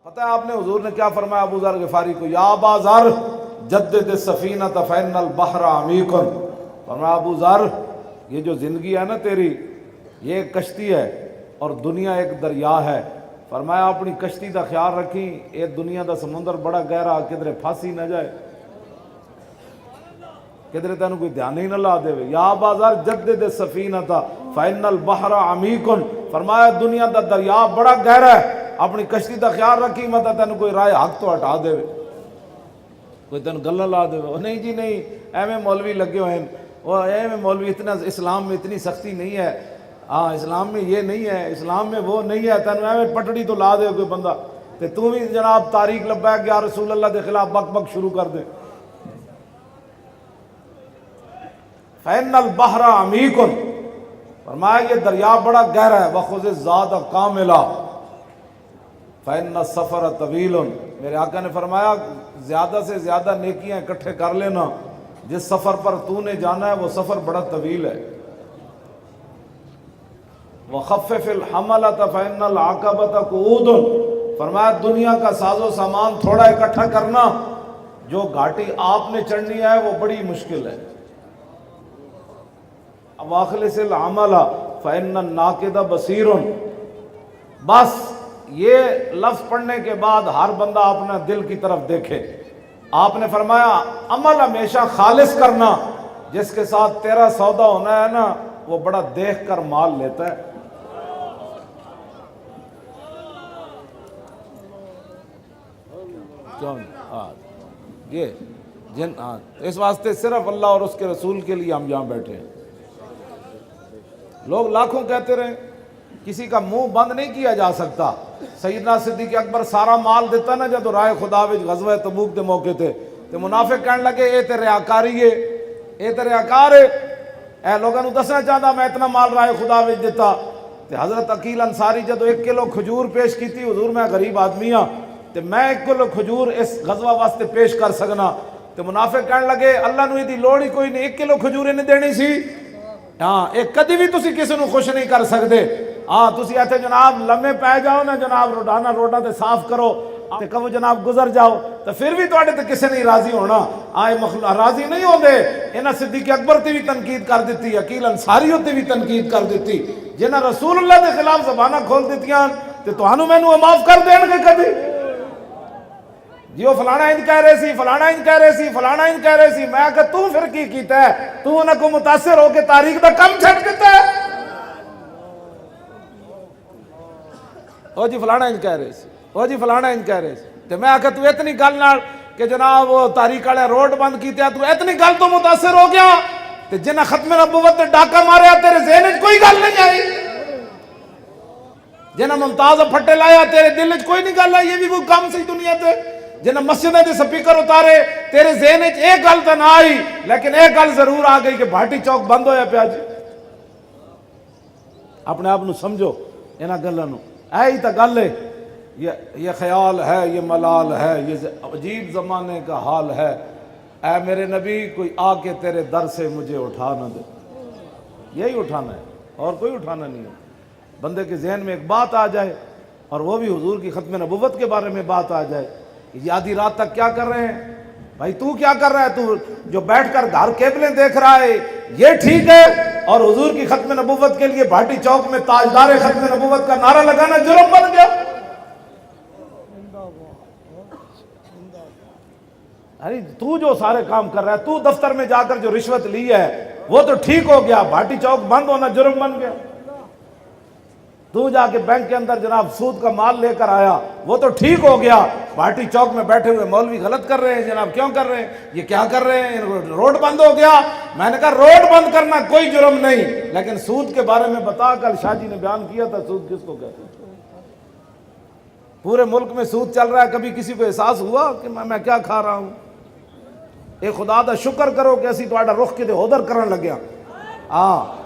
پتہ ہے آپ نے حضور نے کیا فرمایا ابو ذر غفاری کو؟ یا ابا ذر جدد السفینۃ فإن البحر عمیق. فرمایا ابو ذر یہ جو زندگی ہے نا تیری، یہ ایک کشتی ہے اور دنیا ایک دریا ہے. فرمایا اپنی کشتی کا خیال رکھی، یہ دنیا دا سمندر بڑا گہرا، کدھر پھانسی نہ جائے، کدھر تینوں کوئی دھیان ہی نہ لا دے. یا ابا ذر جدد السفینۃ فإن البحر عمیق. فرمایا دنیا دا دریا بڑا گہرا ہے، اپنی کشتی دا خیال رکھی، مطلب تینوں کوئی رائے حق تو ہٹا دے، کوئی تینوں گلا لا دے. نہیں جی نہیں، ایویں مولوی لگے ہوئے ہیں، وہ ایویں مولوی، اتنا اسلام میں اتنی سختی نہیں ہے، ہاں اسلام میں یہ نہیں ہے، اسلام میں وہ نہیں ہے، تینوں ایویں پٹڑی تو لا دے کوئی بندہ، تو بھی جناب تاریخ لبیک یا رسول اللہ کے خلاف بک بک شروع کر دے. فإن البحر عمیق. فرمایا یہ دریا بڑا گہرا ہے. وخذ الزاد کاملا فإن السفر طویل. میرے آقا نے فرمایا زیادہ سے زیادہ نیکیاں اکٹھے کر لینا، جس سفر پر تو نے جانا ہے وہ سفر بڑا طویل ہے. وخفف الحملۃ فإن العقبۃ قعود. فرمایا دنیا کا ساز و سامان تھوڑا اکٹھا کرنا، جو گھاٹی آپ نے چڑھنی ہے وہ بڑی مشکل ہے. واخلص العمل فإن الناقد بصیر. بس یہ لفظ پڑھنے کے بعد ہر بندہ اپنا دل کی طرف دیکھے. آپ نے فرمایا عمل ہمیشہ خالص کرنا، جس کے ساتھ تیرا سودا ہونا ہے نا وہ بڑا دیکھ کر مال لیتا ہے. یہ اس واسطے صرف اللہ اور اس کے رسول کے لیے ہم یہاں بیٹھے ہیں. لوگ لاکھوں کہتے رہے، کسی کا منہ بند نہیں کیا جا سکتا. سیدنا صدیق اکبر سارا مال دیتا نا جب رائے خدا وچ غزوہ تبوک دے موقع تے منافق کہنے لگے اے تے ریاکاری ہے، اے تے ریاکار ہے، اے لوگوں نوں دسنا چاہتا میں اتنا مال رائے خدا وچ دیتا. تے حضرت عقیل انصاری جدو 1 کلو کھجور پیش کیتی، حضور میں غریب آدمی ہاں تے میں 1 کلو کھجور اس غزوہ واسطے پیش کر سکنا. تے منافق کہنے لگے اللہ نوں دی لوڑ ہی کوئی نہیں، 1 کلو کھجور نے دینی سی. ہاں ایک کدی بھی تسی کسی نو خوش نہیں کر سکتے. ہاں تسی ایتھے جناب لمے پے جاؤ نا جناب، روڈانا روڈا تے صاف کرو تے کہو جناب گزر جاؤ، تو پھر بھی تواڈے تے کسے نہیں راضی ہونا. آئے مخلوق راضی نہیں ہوندے. انہاں صدیق اکبر تے بھی تنقید کر دیتی، عقیل انصاری تے بھی تنقید کر دیتی، جنہاں رسول اللہ دے خلاف زباناں کھول دیتیاں تے تانوں مینوں معاف کر دین گے کدی؟ جی وہ فلانا انج کہہ رہے سی، فلانا انج کہہ رہے سی، فلانا انج کہہ رہے سی. میں کہ تو پھر کی کیتا ہے؟ تو انہاں کو متاثر ہو کے تاریخ دا کم چھٹ دیتا ہے. او جی فلانا انج کہہ رہے سی، او جی فلانا انج کہہ رہے سی. تے میں کہ تو اتنی گل نال کہ جناب وہ تاریخ والے روڈ بند کیتے، تو اتنی گل تو متاثر ہو گیا تے جنہاں ختم نبوت تے ڈاکہ ماریا تیرے ذہن وچ کوئی گل نہیں آئی؟ جنہاں ممتاز پھٹے لایا تیرے دل وچ کوئی نہیں گل آئی؟ یہ بھی کوئی کام سی دنیا تے؟ جنہاں مسجدیں دے سپیکر اتارے تیرے ذہن وچ ایک گل تو نہ آئی، لیکن ایک گل ضرور آ گئی کہ بھاٹی چوک بند ہویا پیا. جی اپنے آپ نو سمجھو انہاں گلاں نو، اے ہی تا گل ہے. یہ خیال ہے، یہ ملال ہے، یہ عجیب زمانے کا حال ہے. اے میرے نبی کوئی آ کے تیرے در سے مجھے اٹھا نہ دے. یہی اٹھانا ہے اور کوئی اٹھانا نہیں ہے. بندے کے ذہن میں ایک بات آ جائے اور وہ بھی حضور کی ختم نبوت کے بارے میں بات آ جائے. یہ آدھی رات تک کیا کر رہے ہیں بھائی؟ تو کیا کر رہا ہے؟ تو جو بیٹھ کر گھر کیبلیں دیکھ رہا ہے یہ ٹھیک ہے، اور حضور کی ختم نبوت کے لیے بھاٹی چوک میں تاجدار ختم نبوت کا نعرہ لگانا جرم بن گیا. ارے تو جو سارے کام کر رہا ہے، تو دفتر میں جا کر جو رشوت لی ہے وہ تو ٹھیک ہو گیا، بھاٹی چوک بند ہونا جرم بن گیا. تو جا کے بینک کے اندر جناب سود کا مال لے کر آیا وہ تو ٹھیک ہو گیا، بھاٹی چوک میں بیٹھے ہوئے مولوی غلط کر رہے ہیں. جناب کیوں کر رہے ہیں؟ یہ کیا کر رہے ہیں؟ روڈ بند ہو گیا. میں نے کہا روڈ بند کرنا کوئی جرم نہیں، لیکن سود کے بارے میں بتا. کل شاہ جی نے بیان کیا تھا سود کس کو کہتے ہیں. پورے ملک میں سود چل رہا ہے، کبھی کسی کو احساس ہوا کہ میں کیا کھا رہا ہوں؟ اے خدا دا شکر کرو کہ اسی تہاڈا رخ کتے ادھر کرن لگیا. ہاں